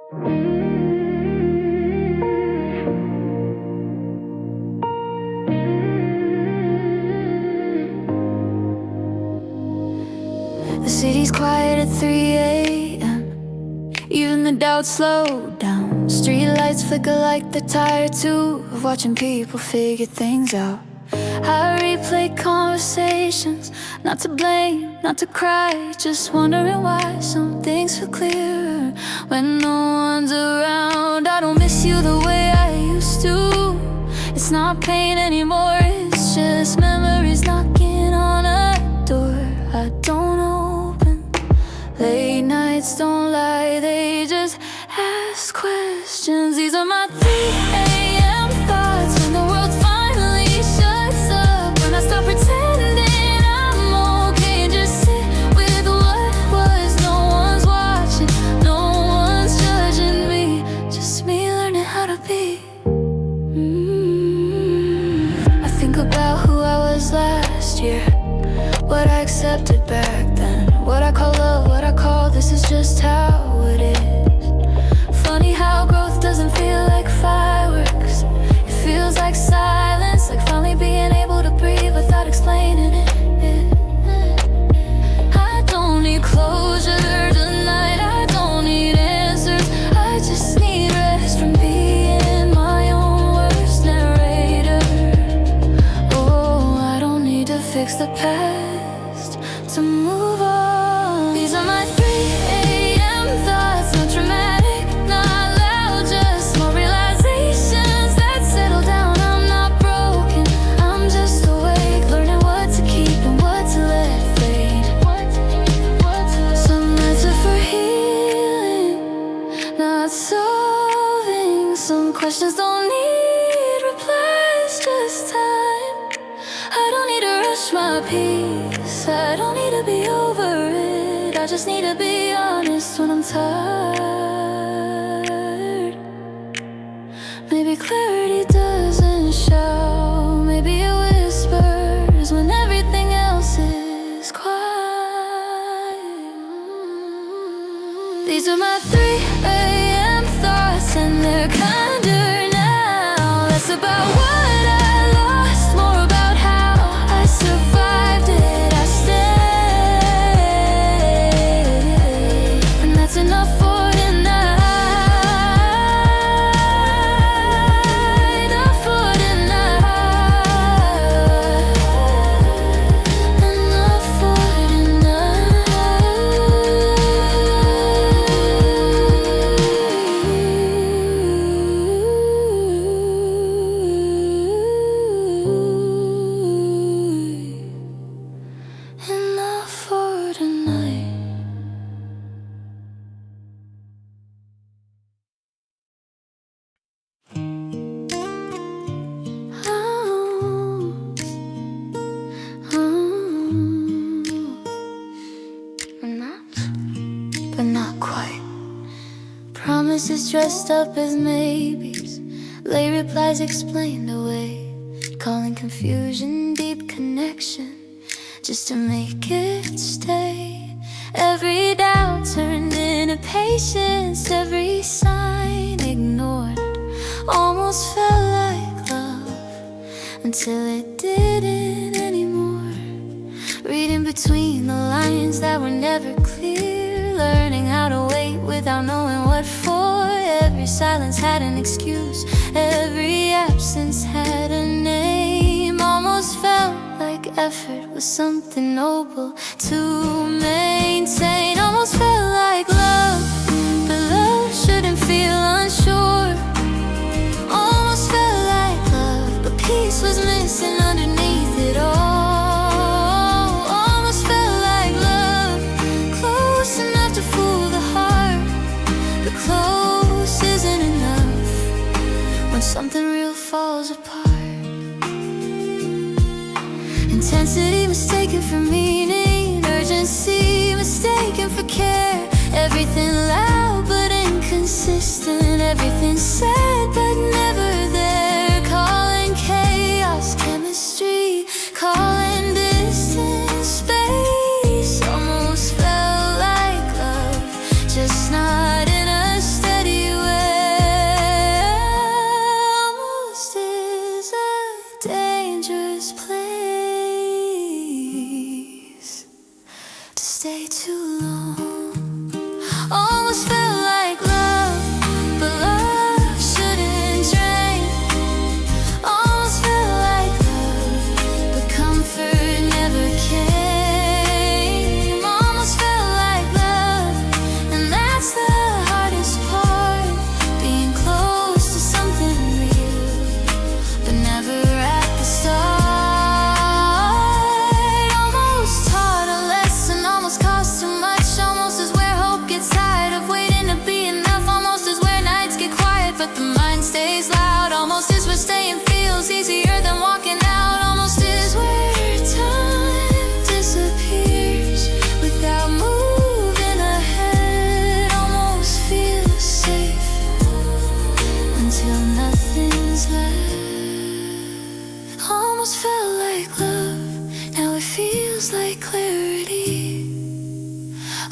The city's quiet at 3 a.m. Even the doubts slow down. Street lights flicker like they're tired too of watching people figure things out. I replay conversations, not to blame, not to cry, just wondering why some things feel clearer when no one's around. I don't miss you the way I used to. It's not pain anymore, it's just memories knocking on a door I don't open. Late nights don't lie, they just ask questions. These are my 3 a.m. thoughts when the world finally shuts up. When I stop pretending I'm okay and just sit with what was. No one's watching, no one's judging me, just me learning how to be. I think about who I was last year, what I accepted back then, what I call love, what I call this is just how it is. Funny how growth doesn't feel like fireworks. It feels like silence, like finally being able to breathe without explaining it. I don't need closure tonight, I don't need answers, I just need rest from being my own worst narrator. Oh, I don't need to fix the past to move on. These are my 3 a.m. thoughts, not dramatic, not loud, just more realizations that settle down. I'm not broken, I'm just awake, learning what to keep and what to let fade. Some nights are for healing, not solving. Some questions don't need replies, just time. I don't need to rush my peace, I don't need to be over it, I just need to be honest when I'm tired. Maybe clarity doesn't shout, maybe it whispers when everything else is quiet. These are my 3 a.m. thoughts and they're kinder now. Less about what I lost, more about how I survived it. I stayed, and that's enough for tonight. Enough for tonight. Enough for tonight. Enough for tonight. But not quite. Promises dressed up as maybes, late replies explained away, calling confusion deep connection just to make it stay. Every doubt turned into patience, every sign ignored almost felt like love until it didn't anymore. Reading between the lines that were never clear, learning how to wait without knowing what for. Every silence had an excuse, every absence had a name. Almost felt like effort was something noble to maintain. Almost felt like love, but love shouldn't feel unsure. Almost felt like love, but peace was missing underneath it all. Almost felt like love, close enough to fool the heart, but close isn't enough when something real falls apart. Intensity mistaken for meaning, urgency mistaken for care. Everything loud but inconsistent, everything said but never there. Calling chaos chemistry, calling distance space. Almost felt like love, just not in a steady Almost felt like love, but love shouldn't drain. Almost felt like love, but comfort never came. Almost felt like love, and that's the hardest part. Being close to something real, but never at the start. Almost taught a lesson, almost cost too much. Almost is where hope gets tired of waiting to be enough. Almost is where nights get quiet, but the mind stays loud. Almost is where staying feels easier than walking out. Almost is where time disappears without moving ahead. Almost feels safe until nothing's left. Almost felt like love, now it feels like clarity.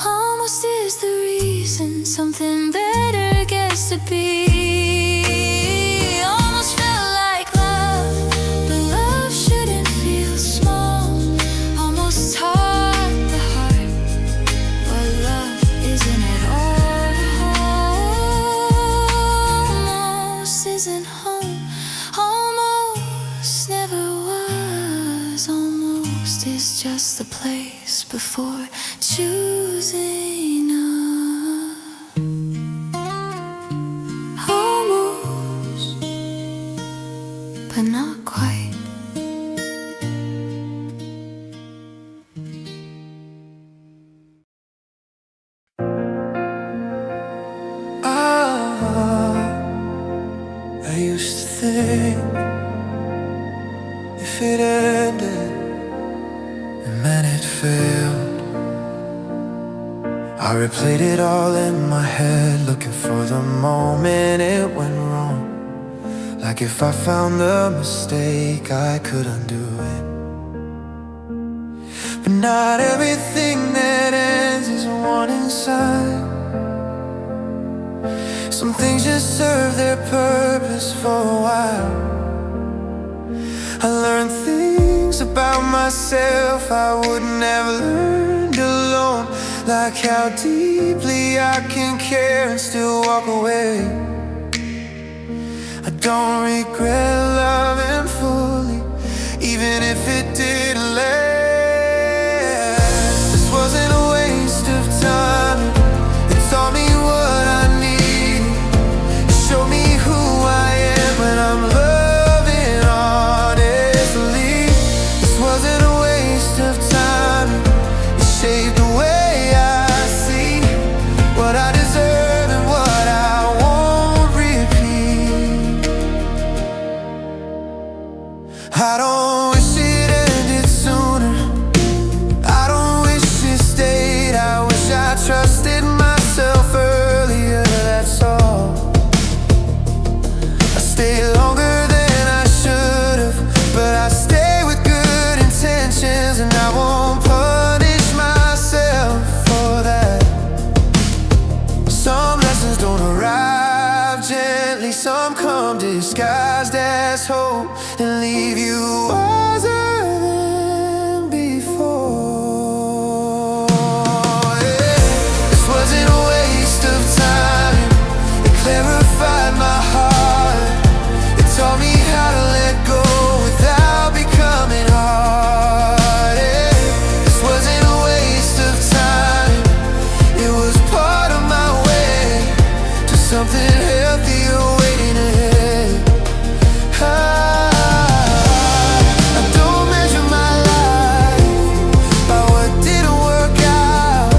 Almost is the reason something better gets to be. Almost felt like love, but love shouldn't feel small. Almost taught the heart what love isn't at all. Almost isn't home, almost never was. Almost is just the place before choosing us. Almost, but not quite. I used to think if it ended, it meant it failed. I replayed it all in my head, looking for the moment it went wrong. Like if I found the mistake, I could undo it. But not everything that ends is a warning sign. Some things just serve their purpose for a while. I learned things about myself I wouldn't have learned alone. Like how deeply I can care and still walk away. I don't regret loving fully, even if it didn't last. This wasn't a waste of time. It taught me what I needed. It showed me who I am when I'm loving honestly. This wasn't a waste of time. It shaped the way what I deserve and what I won't repeat. I don't wish it ended sooner. I don't wish it stayed. I wish I trusted myself earlier, that's all. I stayed longer than I should have, but I stay with good intentions, and I won't punish myself for that. Some lessons don't arrive gently, some come disguised as hope and leave you wiser than before. Yeah. This wasn't a waste of time. It clarified my heart. It taught me how to let go without becoming hard. Yeah. This wasn't a waste of time. It was part of my something healthier waiting ahead. I don't measure my life by what didn't work out.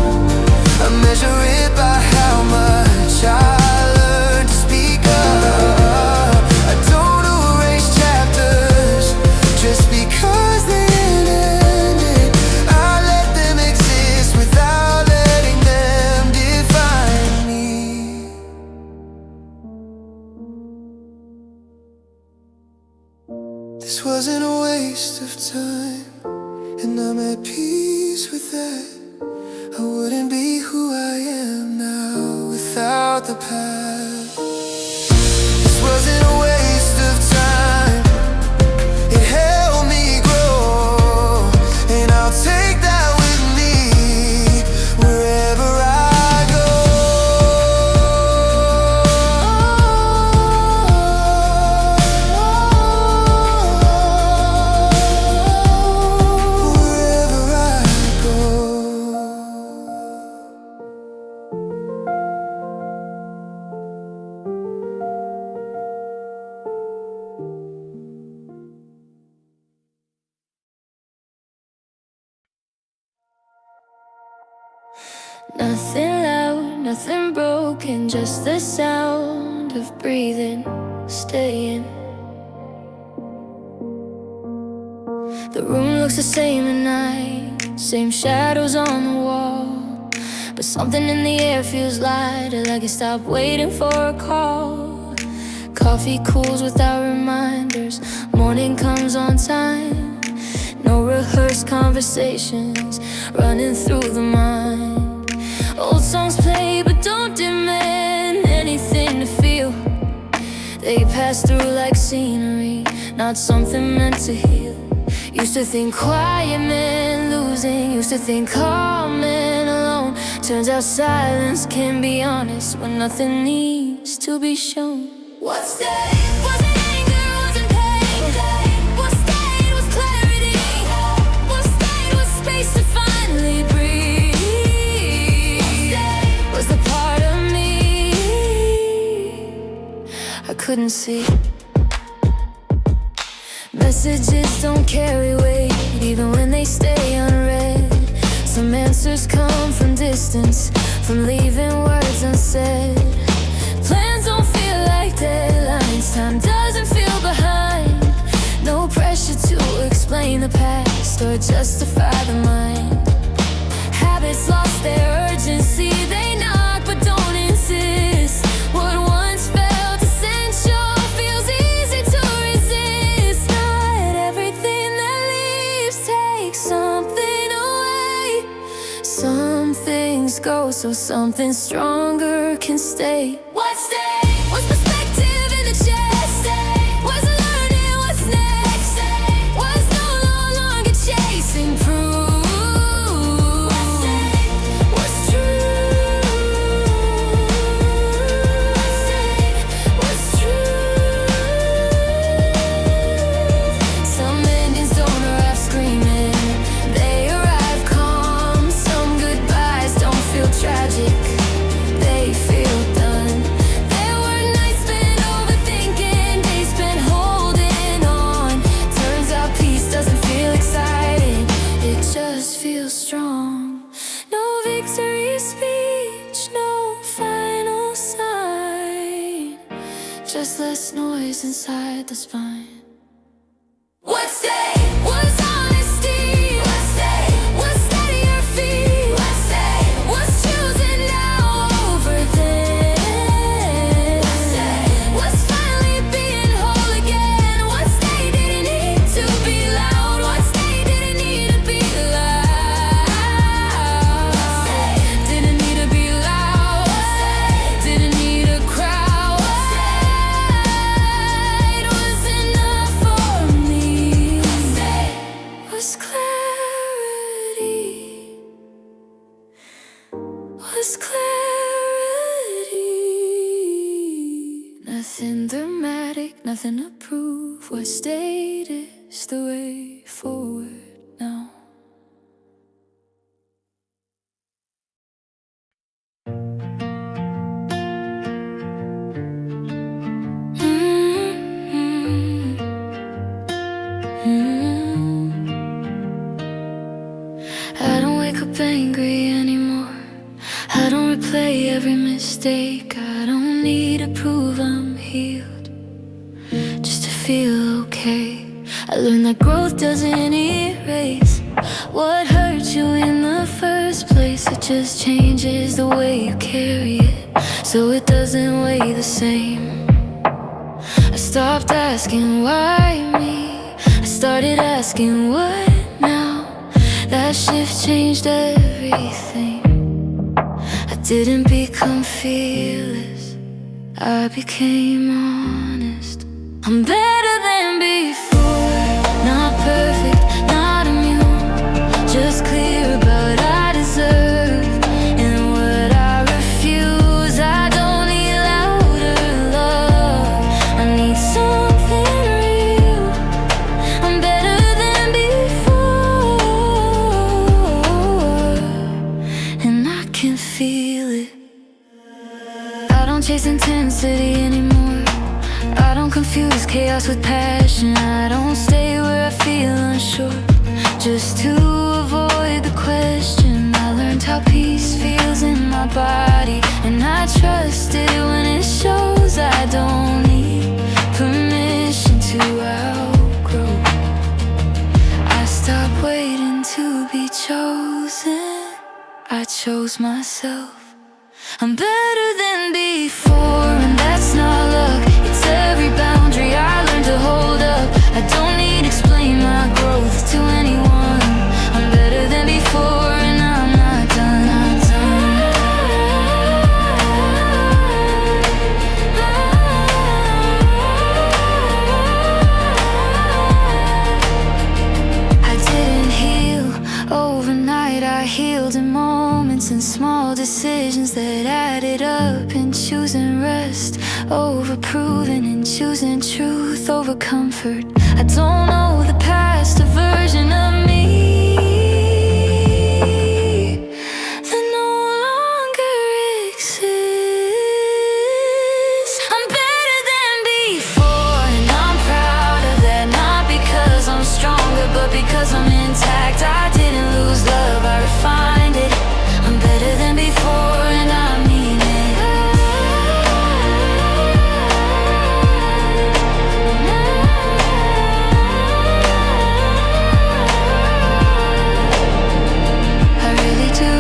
I measure it by how much I learned to speak up. I don't erase chapters just because they ended. I let them exist without letting them define me. This wasn't a waste of time, and I'm at peace with that. I wouldn't be who I am now without the past. This wasn't a waste of time. It helped me grow, and I'll take that with me wherever I go. broken, just the sound of breathing, staying. The room looks the same at night, same shadows on the wall, but something in the air feels lighter, like it stopped waiting for a call. Coffee cools without reminders, morning comes on time. No rehearsed conversations running through the mind. Old songs play but don't demand anything to feel. They pass through like scenery, not something meant to heal. Used to think quiet meant losing, used to think calm meant alone. Turns out silence can be honest when nothing needs to be shown. What stayed wasn't anger, wasn't pain. What stayed was clarity. What stayed was space to finally breathe. What stayed was the part of me I couldn't see. Messages don't carry weight, even when they stay unread. Some answers come from distance, from leaving words unsaid. Plans don't feel like deadlines, time doesn't feel behind. No pressure to explain the past or justify the mind. Habits lost their urgency, they knock but don't insist. What once felt essential feels easy to resist. Not everything that leaves takes something away. Some things go so something stronger can stay. What stayed was perspective in the chest. Was learning what's next. Was no longer chasing proof. What stayed was true. What stayed was true. Some endings don't arrive screaming, they arrive calm. Some goodbyes don't feel tragic, they feel done. There were nights spent overthinking, days spent holding on. Turns out peace doesn't feel exciting, it just feels strong. No victory speech, no final sign, just less noise inside the spine. What stayed was honesty. What stayed was steadier feet. What stayed was choosing now over then. What stayed was finally being whole again. What stayed didn't need to be loud. What stayed didn't need to be loud. What stayed didn't need to be loud. What stayed didn't need a crowd. What stayed was enough for me. What stayed was clarity. Was clarity. Nothing dramatic, nothing to prove. What stayed is the way forward now. I don't wake up angry anymore. I don't replay every mistake. I don't need to prove I'm healed just to feel okay. I learned that growth doesn't erase what hurt you in the first place. It just changes the way you carry it, so it doesn't weigh the same. I stopped asking why me, I started asking what now. That shift changed everything. I didn't become fearless, I became honest. I'm better than before, not perfect, not immune, just clear about I deserve and what I refuse. I don't need louder love, I need something real. I'm better than before, and I can feel it. I don't chase intensity anymore, I don't confuse chaos with passion. I don't stay where I feel unsure, just to avoid the question. I learned how peace feels in my body and I trust it when it shows. I don't need permission to outgrow. I stopped waiting to be chosen. I chose myself. I'm better than before, and that's not luck. It's every boundary I learned to hold up. I don't need to explain my growth to anyone. I'm better than before, and I'm not done. I didn't heal overnight. I healed in moments and small decisions that added up, and choosing rest over proving, and choosing truth over comfort. I don't know the past, a version of me that no longer exists. I'm better than before, and I'm proud of that. Not because I'm stronger, but because I'm intact. I didn't lose love, I refined it. I'm better than before, and I mean it. I really do.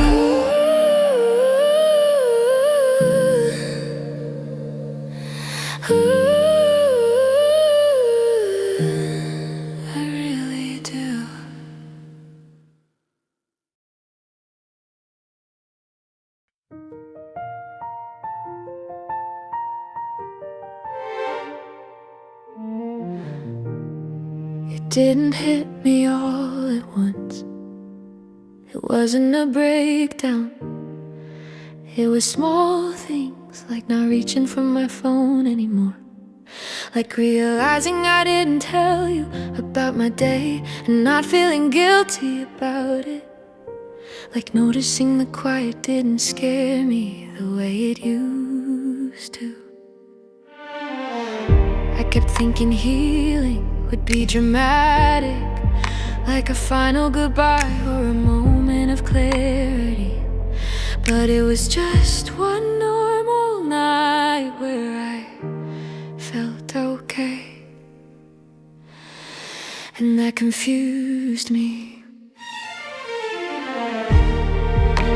I really do. It didn't hit me all at once. It wasn't a breakdown. It was small things, like not reaching for my phone anymore. Like realizing I didn't tell you about my day and not feeling guilty about it. Like noticing the quiet didn't scare me the way it used to. I kept thinking healing would be dramatic, like a final goodbye or a moment of clarity. But it was just one normal night where I felt okay, and that confused me.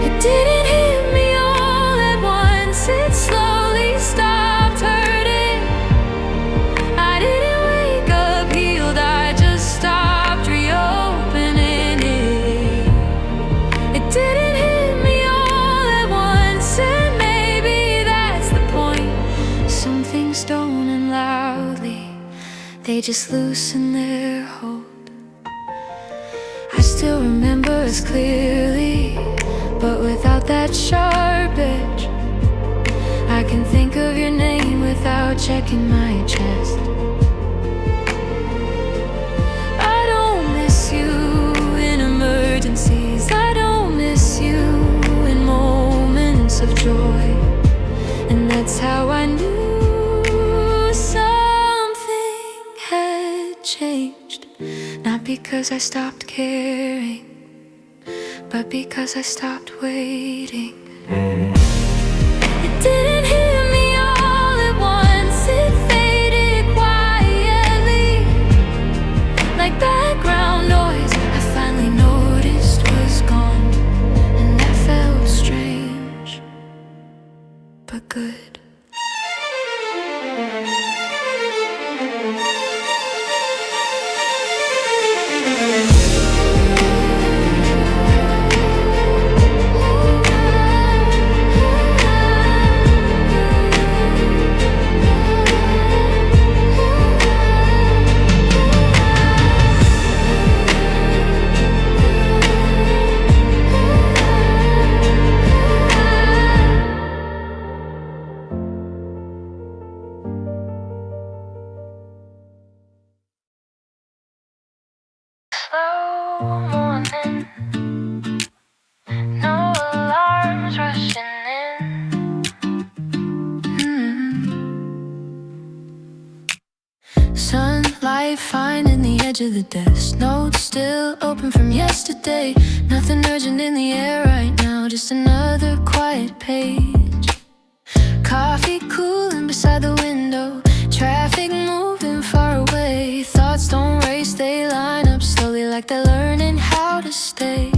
It didn't hit me all at once. It slowly stopped hurting. I didn't wake up healed, I just stopped reopening it. It didn't hit me all at once, and maybe that's the point. Some things don't end loudly, they just loosen their hold. I still remember as clearly, but without that sharp edge. I can think of your name without checking my chest. I don't miss you in emergencies. I don't miss you in moments of joy. And that's how I knew something had changed. Not because I stopped caring, but because I stopped waiting. It didn't hit me all at once. It faded quietly, like background noise I finally noticed was gone. And that felt strange, but good. Slow morning, no alarms rushing in. Sunlight finding the edge of the desk. Notes still open from yesterday. Nothing urgent in the air right now, just another quiet page. beside the window. Traffic moving far away. Thoughts don't race, they line up slowly like they're learning how to stay.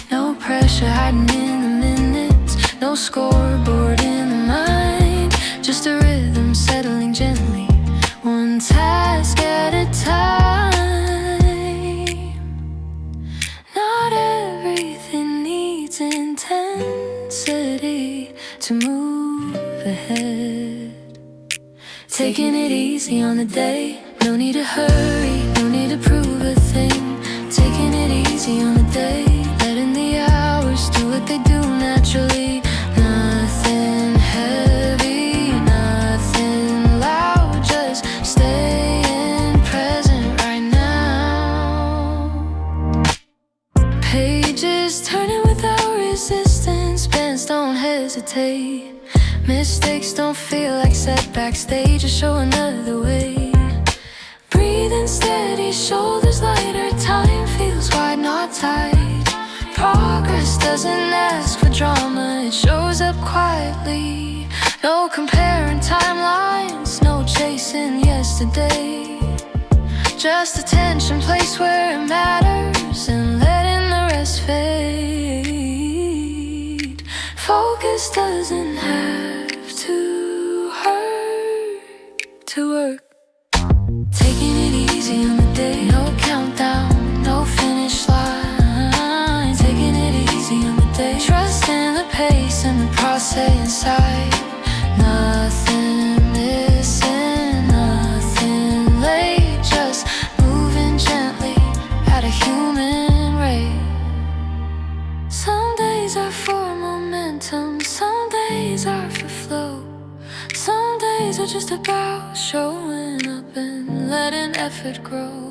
No pressure hiding in the minutes, no scoreboard in the mind. Just a rhythm settling gently, one task at a time. Not everything needs intensity to move ahead. Taking it easy on the day, no need to hurry, no need to prove a thing. Taking it easy on the day, letting the hours do what they do naturally. Nothing heavy, nothing loud, just staying present right now. Pages turning without resistance, pens don't hesitate. Mistakes don't feel like setbacks, they just show another way. Breathing steady, shoulders lighter, time feels wide, not tight. Progress doesn't ask for drama, it shows up quietly. No comparing timelines, no chasing yesterday. Just attention placed where it matters and letting the rest fade. Focus doesn't have to hurt to work. Taking it easy on the day, no countdown, no finish line. Taking it easy on the day, trusting the pace and the process inside. Nothing missing, nothing late, just moving gently at a human rate. Some days are for momentum, some days are for flow. Some days are just about showing up and letting effort grow.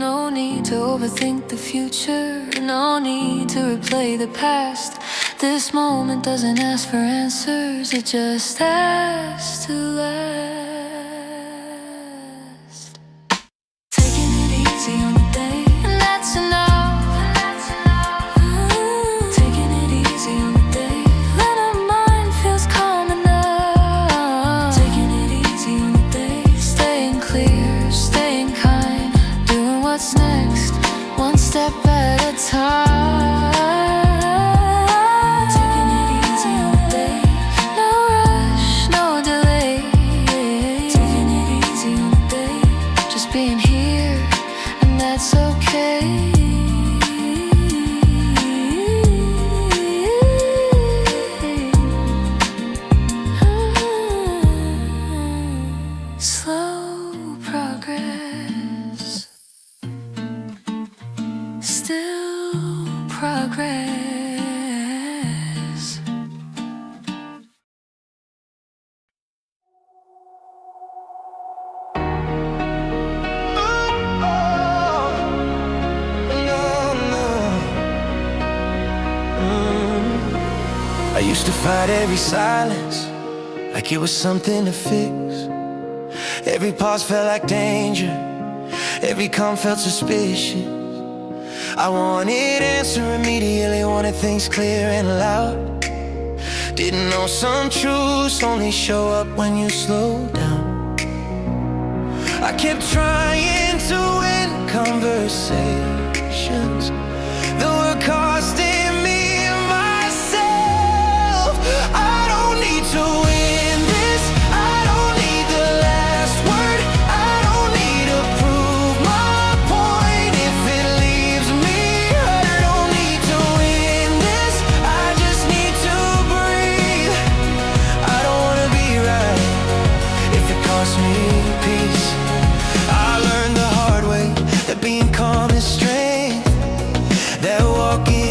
No need to overthink the future, no need to replay the past. This moment doesn't ask for answers, it just asks to last. Taking it easy on the day, and that's enough. Taking it easy on the day, let our mind feels calm enough. Taking it easy on the day, staying clear, staying kind, doing what's next, one step at a time. Taking it easy on the day, no rush, no delay. Taking it easy on the day, just being here, and that's okay. Slow progress, still progress. I used to fight every silence like it was something to fix. Every pause felt like danger, every calm felt suspicious. I wanted answer immediately, wanted things clear and loud. Didn't know some truths only show up when you slow down. I kept trying to win conversations that were costing me myself. I don't need to win this, I don't need the last word, I don't need to prove my point if it leaves me hurt. I don't need to win this, I just need to breathe. I don't wanna be right if it costs me peace. I learned the hard way that being calm is strength, that walking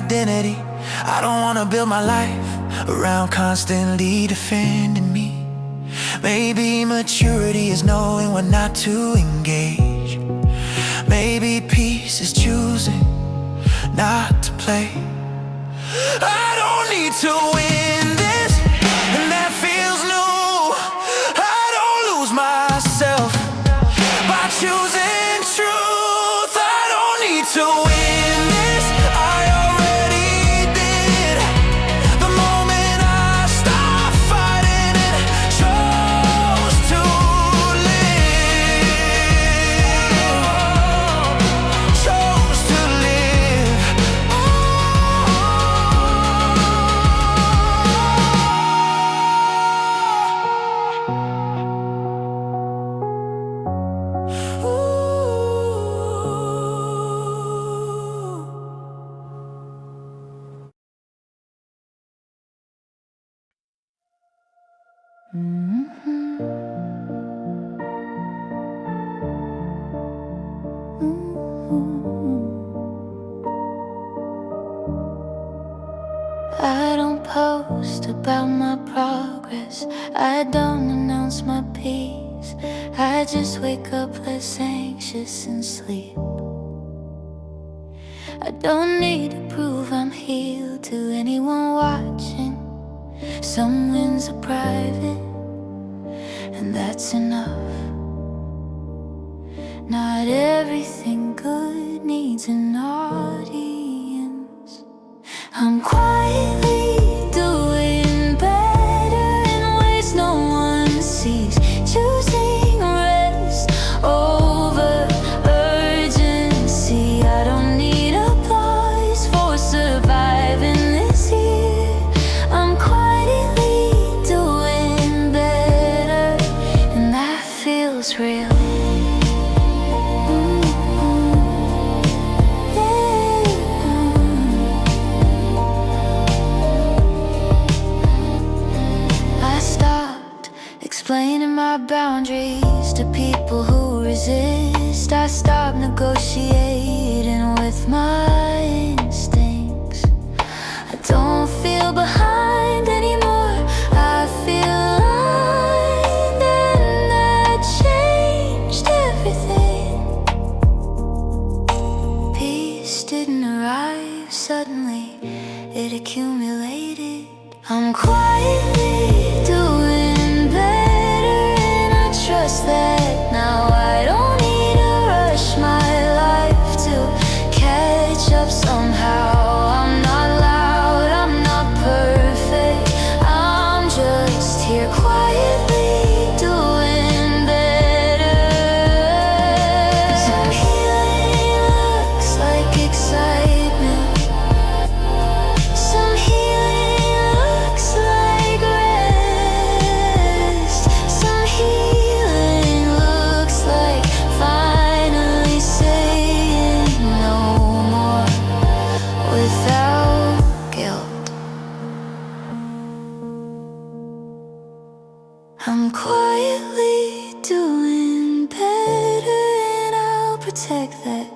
identity. I don't wanna build my life around constantly defending me. Maybe maturity is knowing when not to engage. Maybe peace is choosing not to play. I don't need to win this, and that feels new. I don't lose myself by choosing truth. I don't need to win this, I already did. The moment I stopped fighting and chose to live, chose to live. I don't post about my progress, I don't announce my peace. I just wake up less anxious and sleep. I don't need to prove I'm healed to anyone watching. Some wins are private, and that's enough. Not everything good needs an audience. I'm quietly doing better in ways no one sees. Choosing rest over urgency. I don't need applause for surviving this year. I'm quietly doing better, and that feels real. Explaining my boundaries to people who resist. I stopped negotiating with my instincts. I don't feel behind anymore, I feel aligned, and that changed everything. Peace didn't arrive suddenly, it accumulated. I'm quietly doing better, and I trust that now. I don't need to rush my life to catch up somehow. I'm not loud, I'm not perfect, I'm just here quietly doing better. Some healing looks like excitement, some healing looks like rest, some healing looks like finally saying no more without guilt. I'm quietly doing better, and I'll protect that.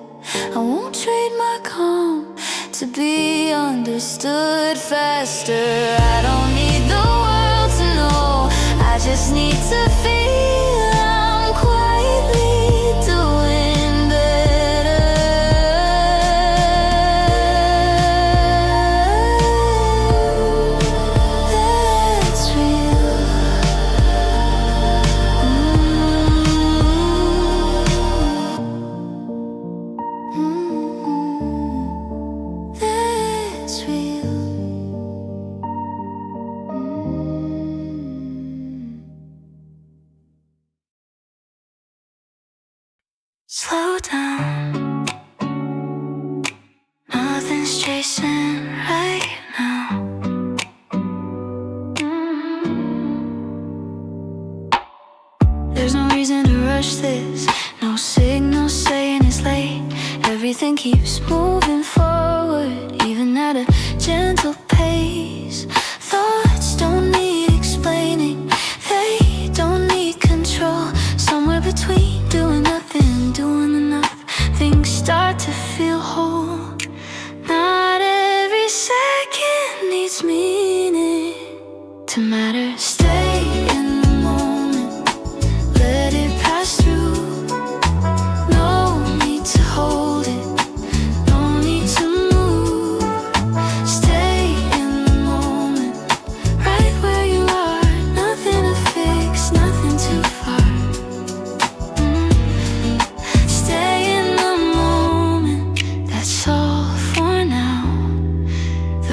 I won't trade my calm to be understood faster. I don't need the world to know, I just need to feel. I'm quietly doing better. That's real. That's real.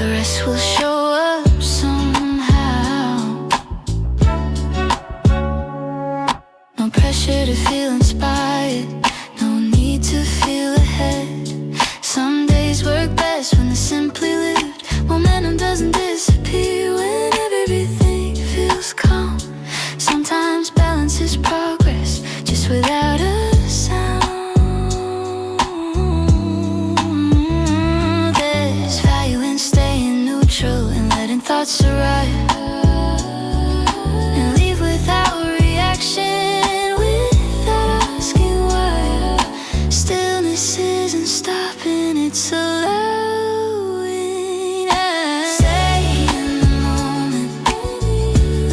the rest will show up somehow. No pressure to feel inspired, no need to feel ahead. Some days work best when they're simply lived. Momentum doesn't disappear when everything feels calm. Sometimes balance is progress, just without a sound. There's value in staying neutral and letting thoughts arrive, and leave without reaction, without asking why. Stillness isn't stopping, it's allowing us. Stay in the moment,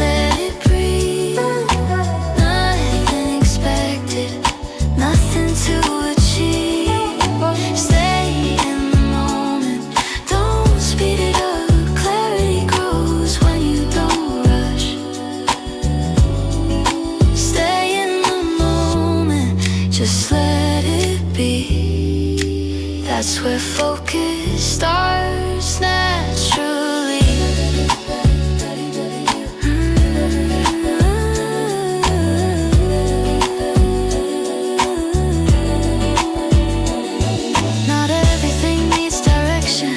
let it breathe. Nothing expected, nothing to achieve. Stay in the moment, don't speed it up. Clarity grows when you don't rush. Stay in the moment, just let it be. That's where focus starts naturally. Not everything needs direction,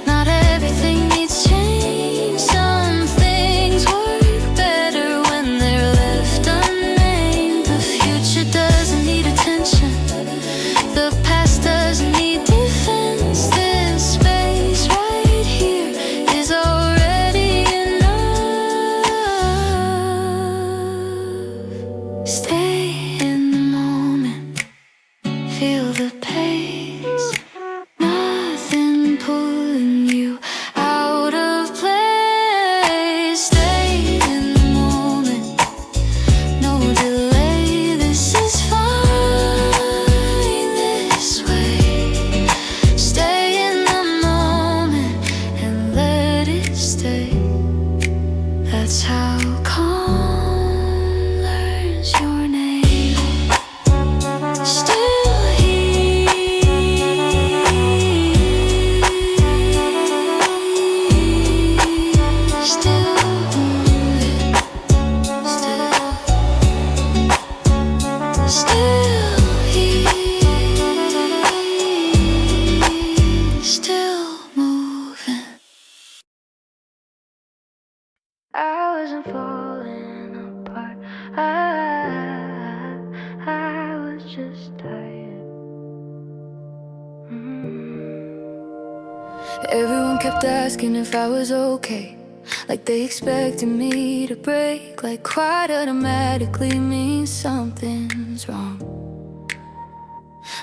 not everything needs change. Some things work better when they're left unnamed. The future doesn't need attention, the past doesn't need defense. This space right here is already enough. Stay in the moment, feel the pace. Nothing pulling you out of place. Stay in the moment, no delay. This is fine this way. Stay in the moment and let it stay. That's how calm learns your name. Still here, still moving, still here, still moving. I wasn't falling apart, I was just tired. Everyone kept asking if I was okay, like they expected me to break, like quiet automatically means something's wrong.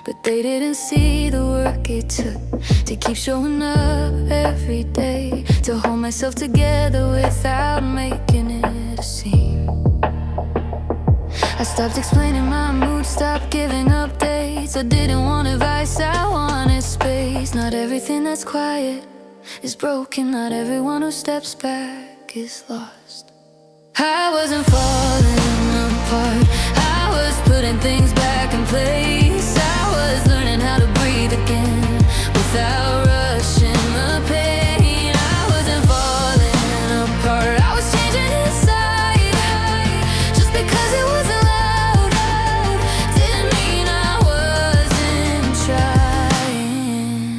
But they didn't see the work it took to keep showing up every day, to hold myself together without making it a scene. I stopped explaining my mood, stopped giving updates. I didn't want advice, I wanted space. Not everything that's quiet is broken, not everyone who steps back is lost. I wasn't falling apart, I was putting things back in place. I was learning how to breathe again without rushing the pain. I wasn't falling apart, I was changing inside. Just because it wasn't loud didn't mean I wasn't trying.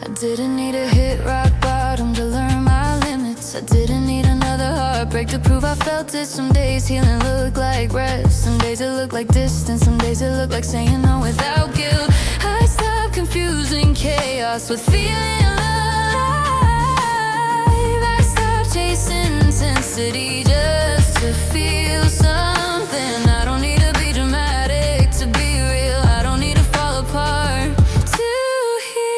I didn't need a hit rock bottom to learn my limits. I didn't need another heartbreak to prove I felt it. Some days healing looked like rest, some days it looked like distance, some days it looked like saying no without guilt. I stopped confusing chaos with feeling alive. I stopped chasing intensity just to feel something. I don't need to be dramatic to be real, I don't need to fall apart to heal.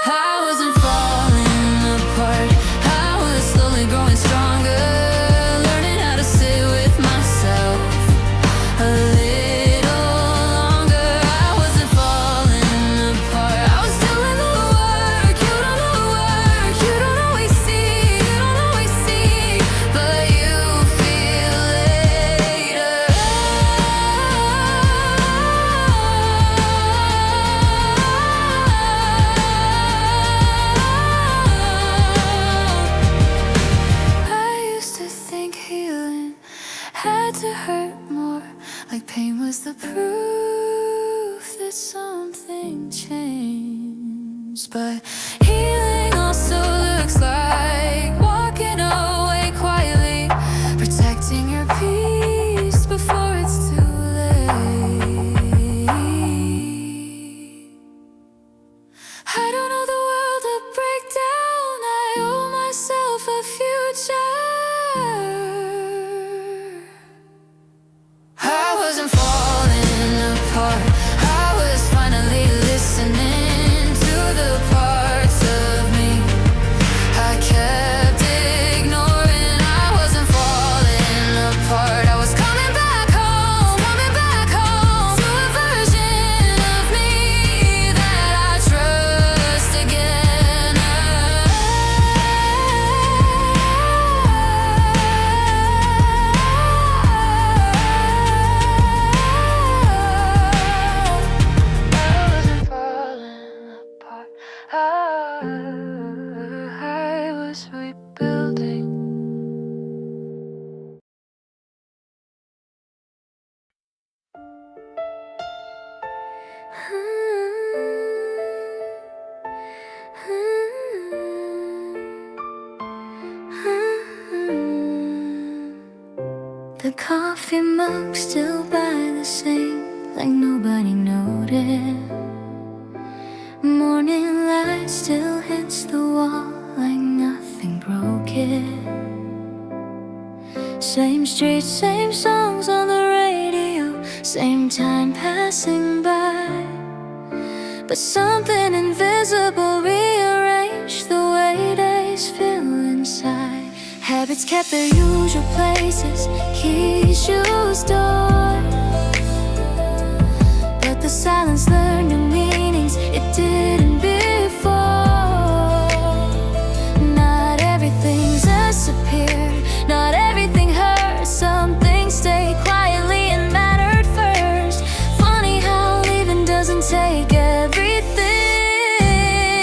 I wasn't falling apart, I was slowly growing stronger, learning how to sit with myself a little longer. I wasn't falling apart, I was doing the work. You don't know the work, you don't always see, you don't always see. The coffee mug still by the sink, like nobody noticed. Morning light still hits the wall, like nothing broke it. Same streets, same songs on the radio, same time passing by. But something invisible rearranged the way days feel inside. Habits kept their usual places, keys used doors. But the silence learned new meanings it didn't before. Not everything's disappeared, not everything hurt. Some things stayed quietly and mattered first. Funny how leaving doesn't take everything.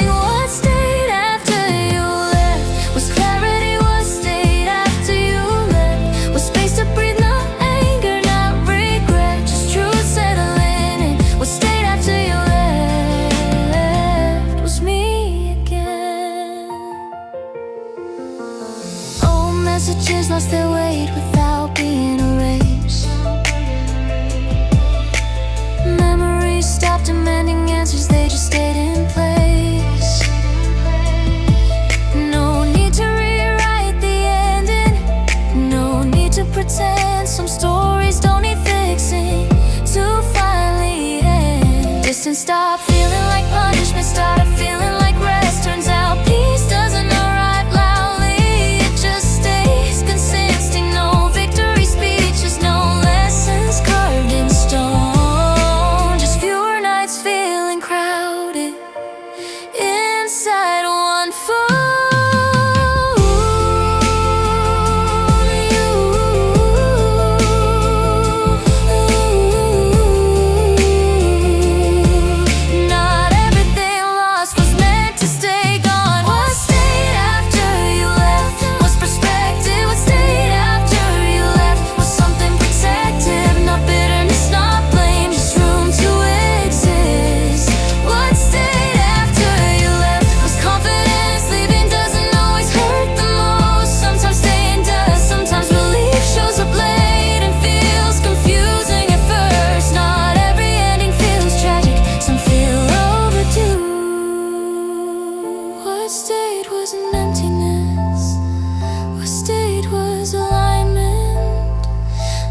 What stayed after you left was clarity. What stayed after you left was space to breathe, not anger, not regret, just truth settling in. What stayed after you left was me again. Old messages lost their weight without being erased. Memories stopped demanding answers, they just stayed in place. No need to rewrite the ending, no need to pretend. Some stories don't need fixing to finally end. Distance stopped feeling like punishment, started feeling like rest. Turns out peace doesn't arrive loudly, it just stays consistent. No victory speeches, no lessons carved in stone. Just fewer nights feeling crowded inside one phone. Not everything lost was meant to stay gone. What stayed after you left was perspective. What stayed after you left was something protective. Not bitterness, not blame, just room to exist. What stayed after you left was confidence. Leaving doesn't always hurt the most. Sometimes staying does, sometimes relief shows up late and feels confusing at first. Not every ending feels tragic, some feel overdue. What stayed was an emptiness, what stayed was alignment.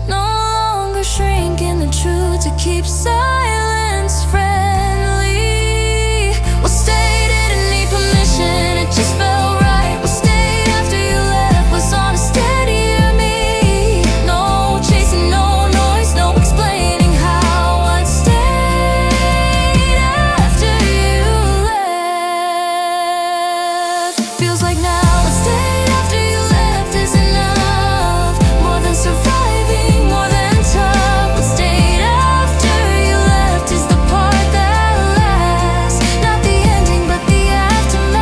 No longer shrinking the truth to keep silence friendly. What stayed didn't need permission, it just felt right. What stayed after you left was on a steadier me. No chasing, no noise, no explaining how. What stayed after you left feels like now. What stayed after you left is enough, more than surviving, more than tough. What stayed after you left is the part that lasts, not the ending but the aftermath.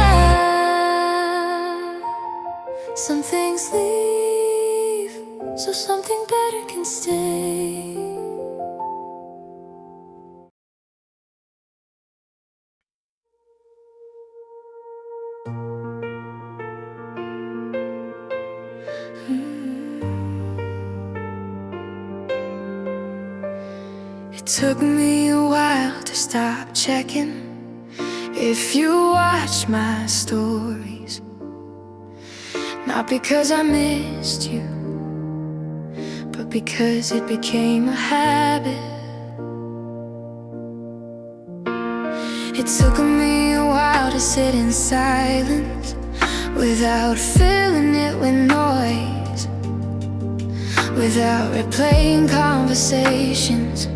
Some things leave so something better can stay. It took me a while to stop checking if you watch my stories. Not because I missed you, but because it became a habit. It took me a while to sit in silence without filling it with noise, without replaying conversations,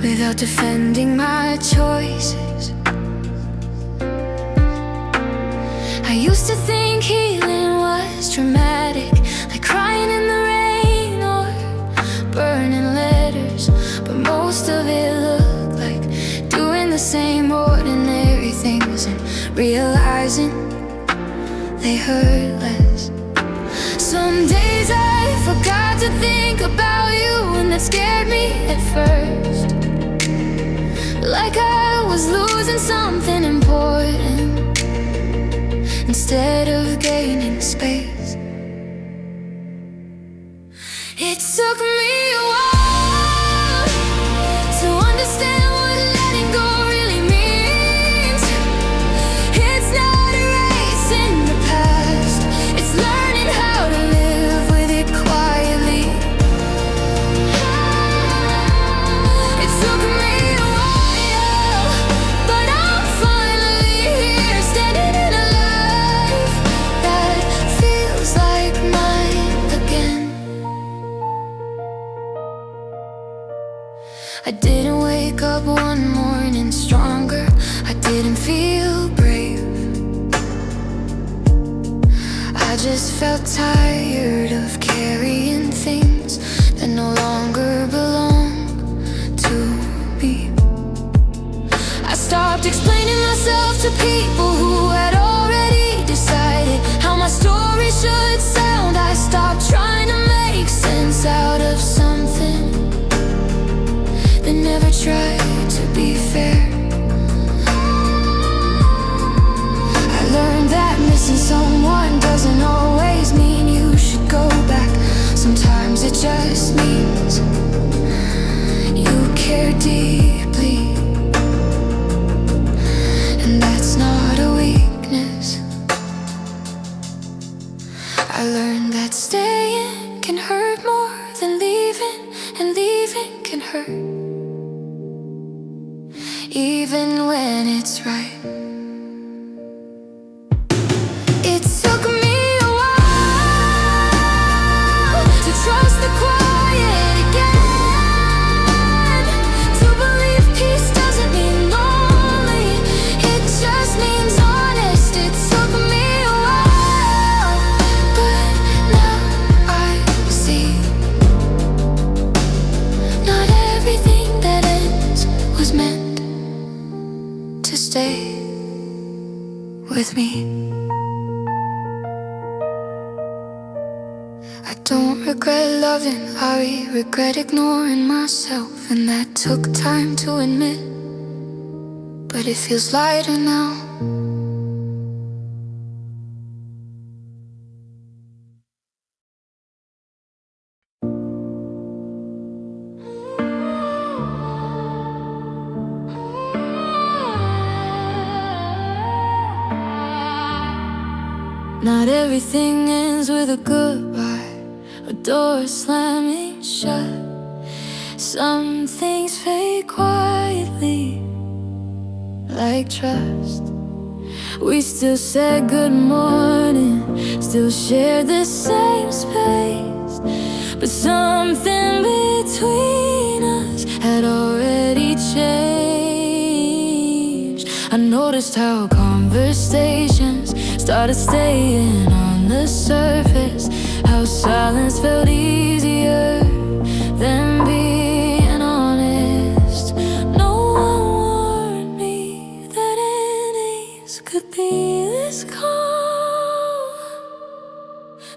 without defending my choices. I used to think healing was dramatic, like crying in the rain or burning letters. But most of it looked like doing the same ordinary things and realizing they hurt less. Some days I forgot to think about you, and that scared me at first, like I was losing something important instead of gaining space. It took me a while to understand what letting go really means. It's not erasing the past, it's learning how to live with it quietly. It took me a while, but I'm finally here, standing in a life that feels like mine again. I didn't wake up one morning stronger, I didn't feel brave. I just felt tired of carrying things that no longer belong to me. I stopped explaining myself to people who had already decided how my story should sound. I stopped trying to make sense out of something that never tried to be fair. I learned that missing someone doesn't always mean you should go back. Sometimes it just means you care deeply, and that's not a weakness. I learned that staying can hurt more than leaving, and leaving can hurt even when it's right. It took me a while to trust the quiet again, to believe peace doesn't mean lonely, it just means honest. It took me a while, but now I see not everything that ends was meant to stay with me. I don't regret loving, I regret ignoring myself, and that took time to admit, but it feels lighter now. Not everything ends with a goodbye, a door slamming shut. Some things fade quietly, like trust. We still said good morning, still shared the same space, but something between us had already changed. I noticed how conversations started staying on the surface, how silence felt easier than being honest. No one warned me that endings could be this calm.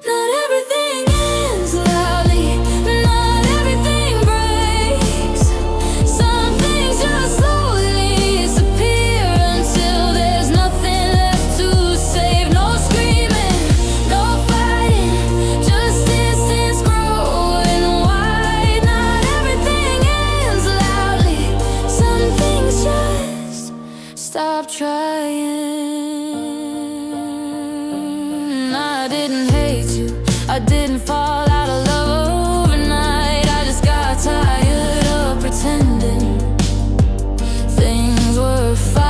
Not everything ends loudly, not everything breaks. Some things just slowly disappear until there's nothing left to save. No screaming, no fighting, just distance growing wide. Not everything ends loudly, some things just stop trying. I didn't hate you, I didn't fall out of love overnight. I just got tired of pretending things were fine.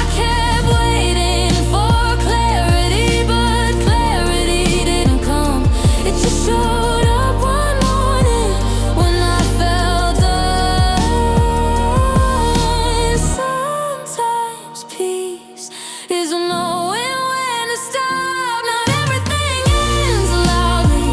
I kept waiting for clarity, but clarity didn't come. It just showed up one morning when I felt done. Sometimes peace is knowing when to stop. Not everything ends loudly,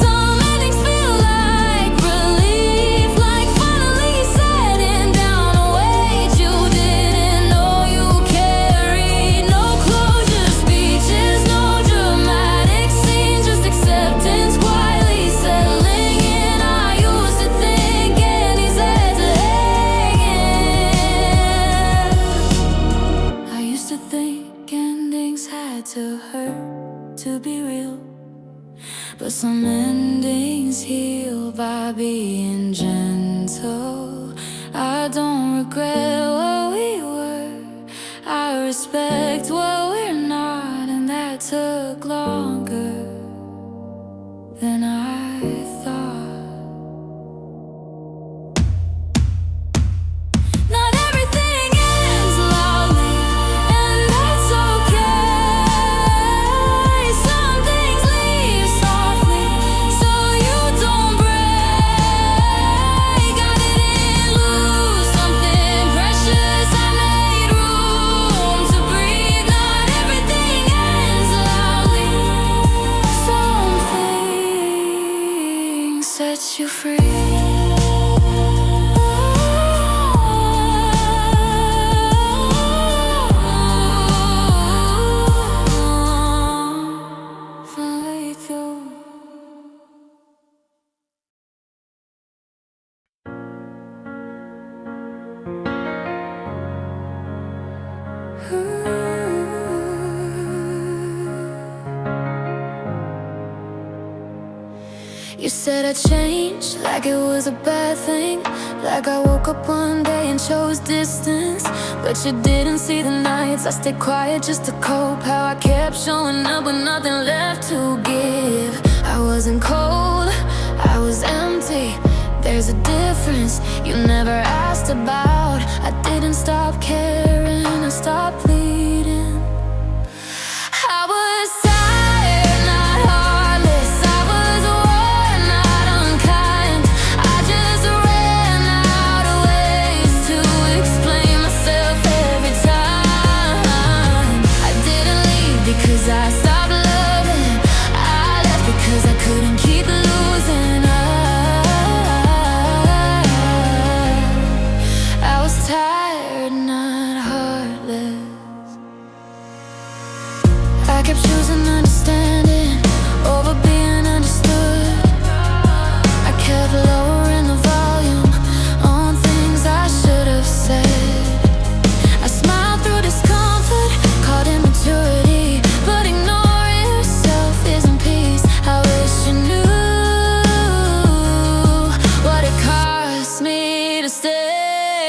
some endings feel like relief, like finally setting down a weight you didn't know you carried. No closure speeches, no dramatic scenes, just acceptance quietly settling in. I used to think endings had to hang in. I used to think endings had to hurt to be real. but some endings heal by being gentle. I don't regret what we were, I respect what we're not, and that took longer than I thought. Not everything ends loudly, and that's okay. Some things leave softly, so you don't break. I didn't lose something precious, I made room to breathe. Not everything ends loudly, some things set you free. You said I changed like it was a bad thing, like I woke up one day and chose distance. But you didn't see the nights I stayed quiet just to cope, how I kept showing up with nothing left to give. I wasn't cold, I was empty. There's a difference you never asked about. I didn't stop caring, I stopped bleeding. I was tired, not heartless. I was worn, not unkind. I just ran out of ways to explain myself every time. I didn't leave because I stopped loving, I left because I couldn't keep losing. I was tired, not heartless. I kept choosing understanding over being understood. I kept lowering the volume on things I should have said. I smiled through discomfort, called immaturity, but ignoring yourself isn't peace. I wish you knew what it cost me to stay.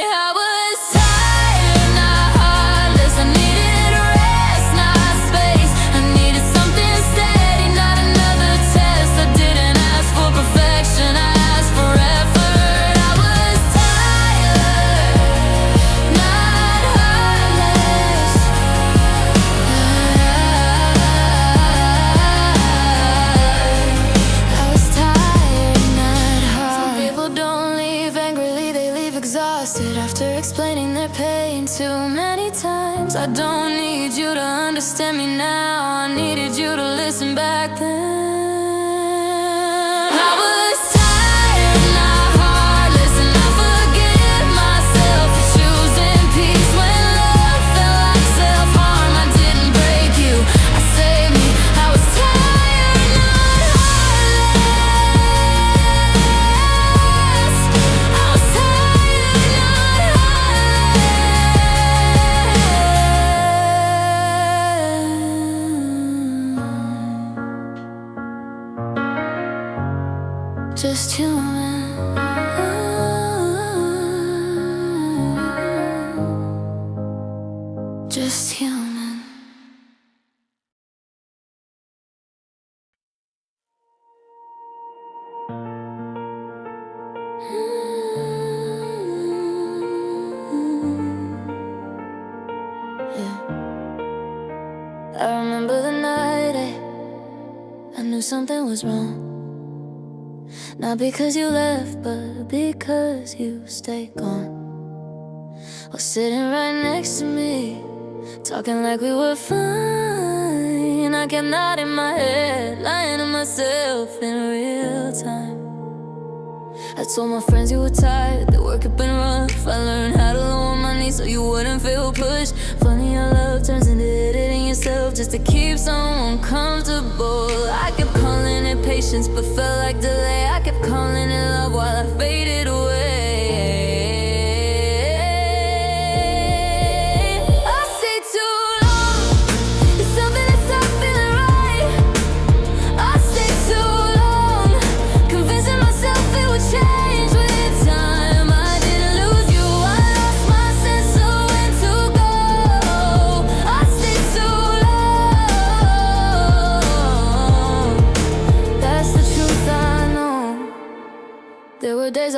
I was tired, not heartless. I needed rest, not space. I needed something steady, not another test. I didn't ask for perfection, I asked for effort. I was tired, not heartless. I was tired, not heartless. Some people don't leave angrily, they leave exhausted after explaining their pain too many times. I don't need you to understand me now, I needed you to listen back then. I was tired, not heartless, and I forgive myself for choosing peace when love felt like self-harm. I didn't break you, I saved me. I was tired, not heartless. I was tired, not heartless. Just human. Just human. Yeah. I remember the night I knew something was wrong. Not because you left, but because you stayed gone. Was sitting right next to me, talking like we were fine. I kept nodding my head, lying to myself in real time. I told my friends you were tired, that work had been rough. I learned how to lower my knees so you wouldn't feel pushed. Funny how love turns into editing yourself just to keep someone comfortable. I kept calling it patience, but felt like delay. I kept calling it love while I faded away. I stayed too long, it's something that stopped feeling right. I stayed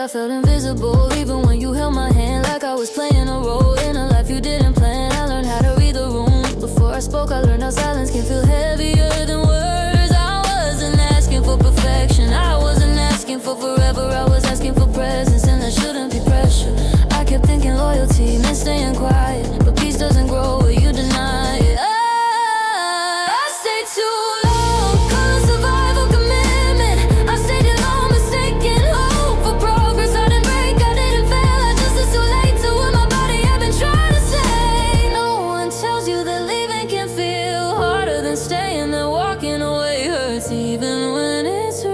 I felt invisible, even when you held my hand, like I was playing a role in a life you didn't plan. I learned how to read the room. Before I spoke, I learned how silence can feel heavier than words. I wasn't asking for perfection, I wasn't asking for forever, I was asking for presence, and there shouldn't be pressure. I kept thinking loyalty meant staying quiet, but peace doesn't grow where you deny it. I stayed too long, call it survival commitment. I stayed alone, mistaken hope for progress. I didn't break, I didn't fail, I just was too late to what my body had been trying to say. No one tells you that leaving can feel harder than staying, that walking away hurts even when it's right.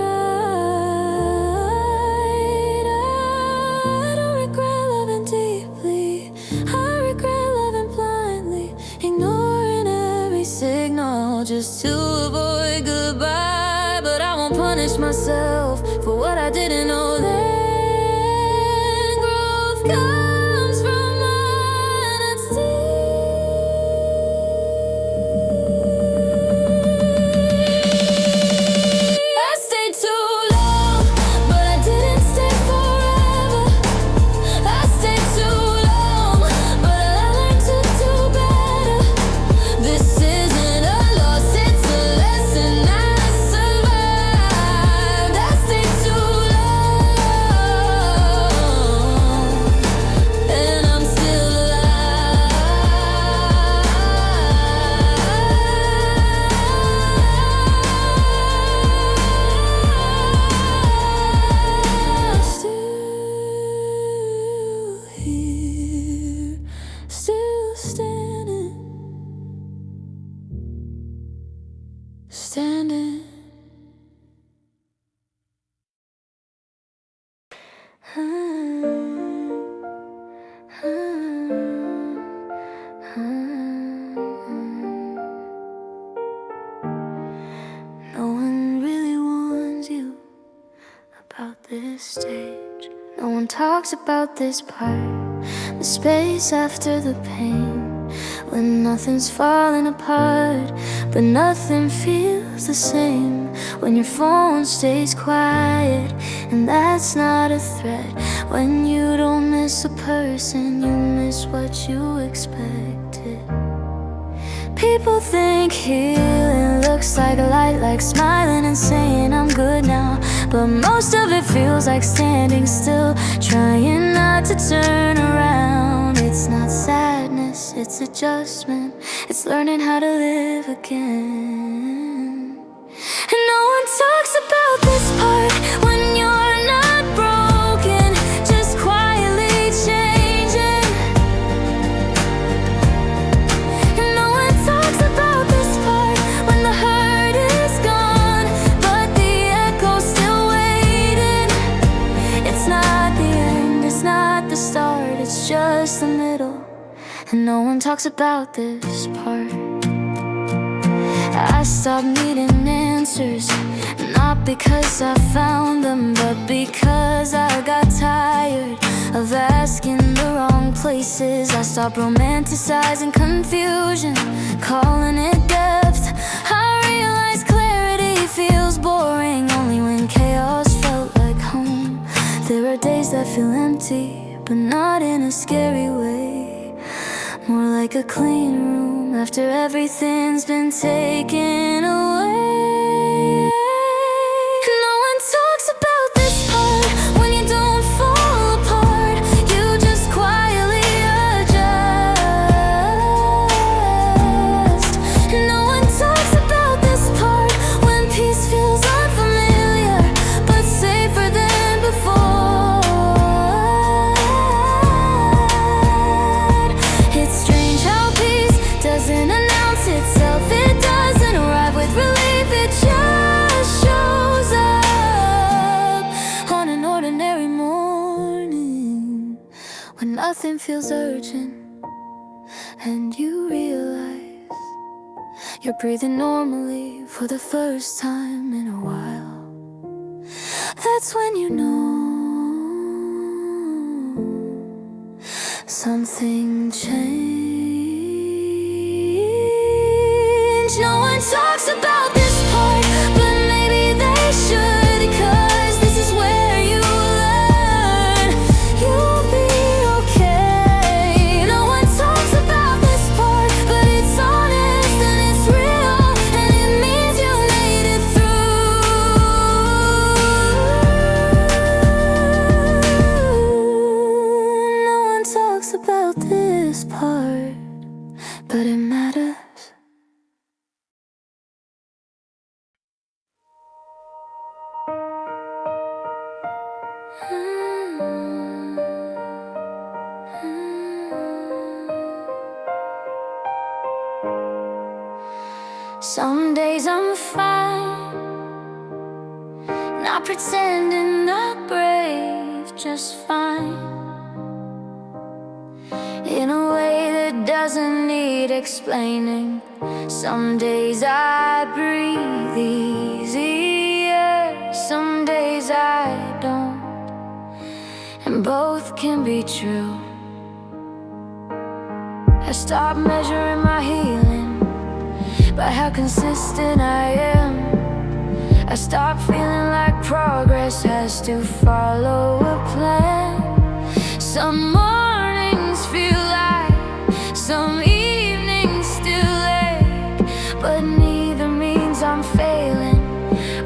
I don't regret loving deeply, I regret loving blindly, ignoring every signal just to avoid goodbye. But I won't punish myself for what I didn't know then. Growth comes from honesty. I stayed too long, but I didn't stay forever. I stayed too long, but I learned to do better. This isn't a loss, it's a lesson I survived. I stayed too long, and I'm still still here, still standing, standing. No one really warns you about this stage. No one talks about this part, the space after the pain, when nothing's falling apart, but nothing feels the same. When your phone stays quiet, and that's not a threat. When you don't miss a person, you miss what you expected. People think healing looks like a light, like smiling and saying I'm good now. But most of it feels like standing still, trying not to turn around. It's not sadness, it's adjustment, it's learning how to live again. And no one talks about this part, when you're not broken, just quietly changing. And no one talks about this part, when the hurt is gone, but the echo's still waiting. It's not the end, it's not the start, it's just the middle. And no one talks about this part. I stopped needing answers, not because I found them, but because I got tired of asking the wrong places. I stopped romanticizing confusion, calling it depth. I realized clarity feels boring only when chaos felt like home. There are days that feel empty, but not in a scary way, more like a clean room after everything's been taken away. No one talks about this part, when you don't fall apart, you just quietly adjust. No one talks about this part, when peace feels unfamiliar, but safer than before. It's strange how peace doesn't announce itself, it doesn't arrive with relief, it just shows up on an ordinary morning, when nothing feels urgent, and you realize you're breathing normally for the first time in a while. That's when you know something changed. No one talks about this part, but maybe they should, 'cause this is where you learn Some days I'm fine, not pretending, not brave, just fine, in a way that doesn't need explaining. Some days I breathe easier, some days I don't, and both can be true. I stopped measuring my healing by how consistent I am. I stopped feeling like progress has to follow a plan. Some mornings feel like, some evenings still ache, but neither means I'm failing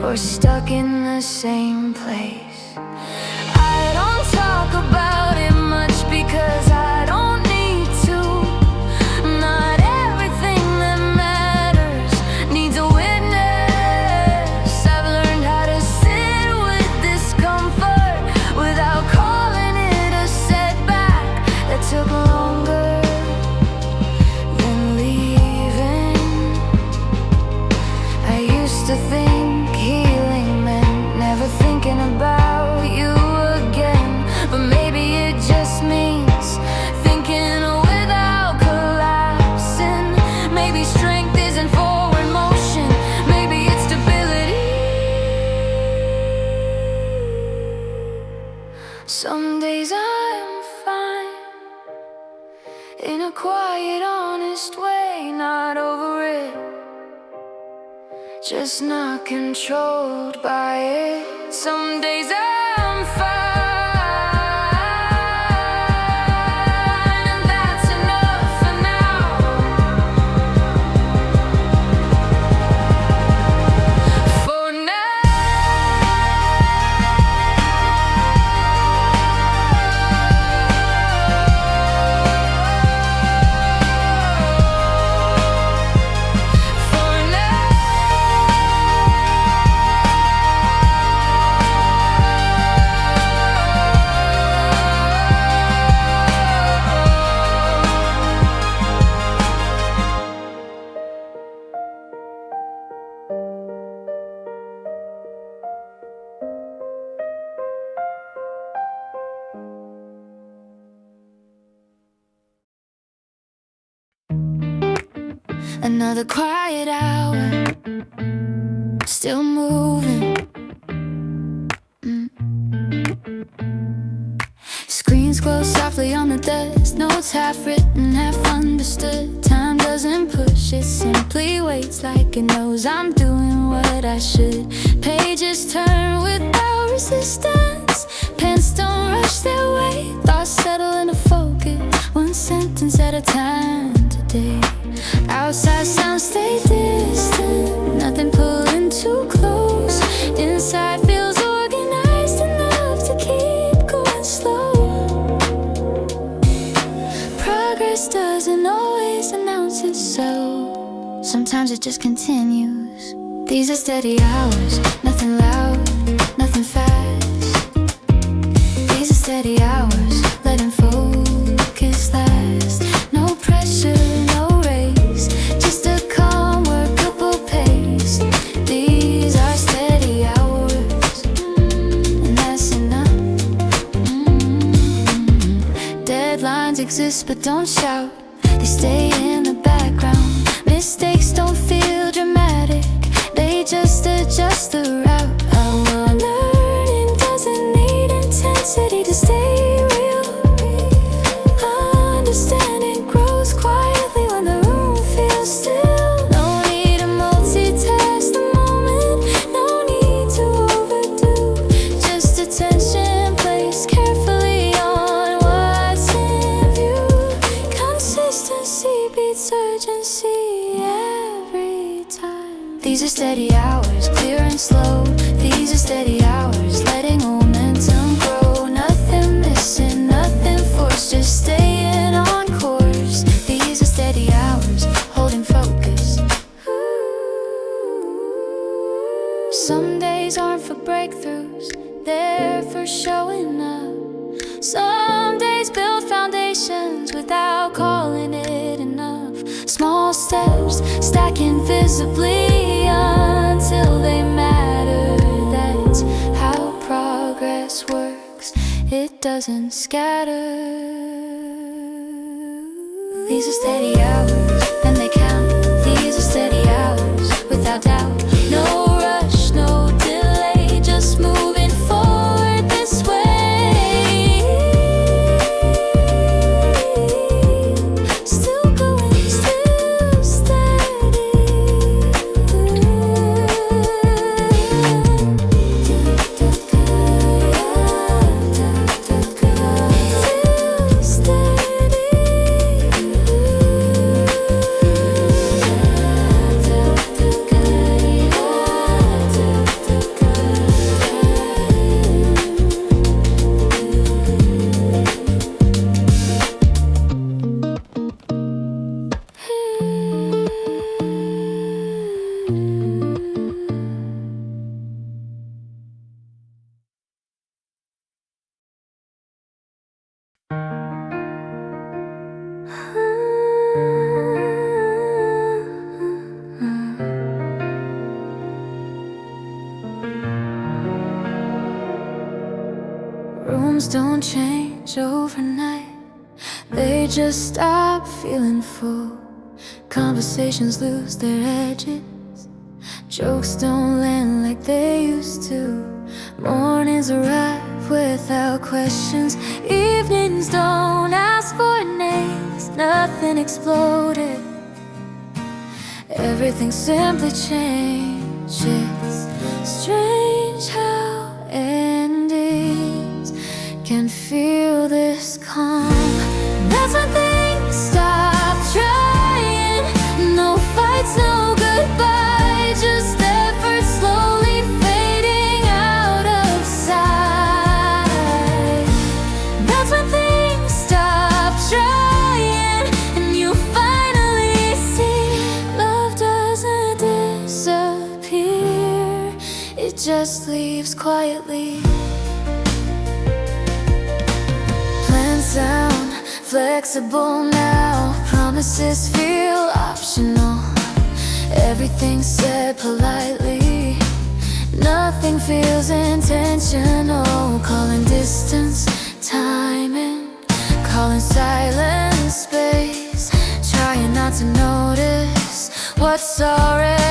or stuck in the same place. I don't talk about it much because I don't need to. Not everything that matters needs a witness. I've learned how to sit with discomfort without calling it a setback that took longer than leaving. I used to think healing meant never thinking about you again, but maybe it just means thinking without collapsing. Maybe strength isn't forward motion, maybe it's stability. Some days I'm fine, in a quiet, honest way, not over it, just not controlled by it. Some days I'm fine, and that's enough for now. For another quiet hour, still moving. Screens close softly on the desk, notes half written, half understood. Time doesn't push, it simply waits like it knows I'm doing what I should. Pages turn without resistance, pens don't rush their way. Thoughts settle into focus, one sentence at a time today. Outside sounds stay distant, nothing pulling too close. Inside feels organized enough to keep going slow. Progress doesn't always announce itself, sometimes it just continues. These are steady hours, nothing loud, nothing fast. These are steady hours, letting focus last. No pressure, no race, just a calm, workable pace. These are steady hours, and that's enough. Deadlines exist but don't shout, they stay in the background. Mistakes don't feel dramatic, they just adjust the route. Our learning doesn't need intensity to stay real. Understanding grows quietly when the room feels still. No need to multitask the moment, no need to overdo. Just attention placed carefully on what's in view. Consistency beats urgency every time. These are steady hours, clear and slow. These are steady hours, letting momentum grow. Nothing missing, nothing forced, just staying on course. These are steady hours, holding focus. Some days aren't for breakthroughs, they're for showing up. Some days build foundations without calling it enough. small steps stack invisibly until they matter. That's how progress works, it doesn't scatter. These are steady hours, and they count. These are steady hours, without doubt. No rush, no delay, just moving forward this way. Still going, still steady. Still Rooms don't change overnight, they just stop feeling full. Conversations lose their edges, jokes don't land like they used to. Mornings arrive without questions, evenings don't ask for names. Nothing exploded, everything simply changes. Strange how endings can feel this calm. That's when things stop trying. No fights, no goodbye, just effort slowly fading out of sight. That's when things stop trying, and you finally see love doesn't disappear, it just leaves quietly. Plans sound flexible now, promises feel optional. Everything's said politely, nothing feels intentional. Calling distance, timing, calling silence, space. Trying not to notice what's already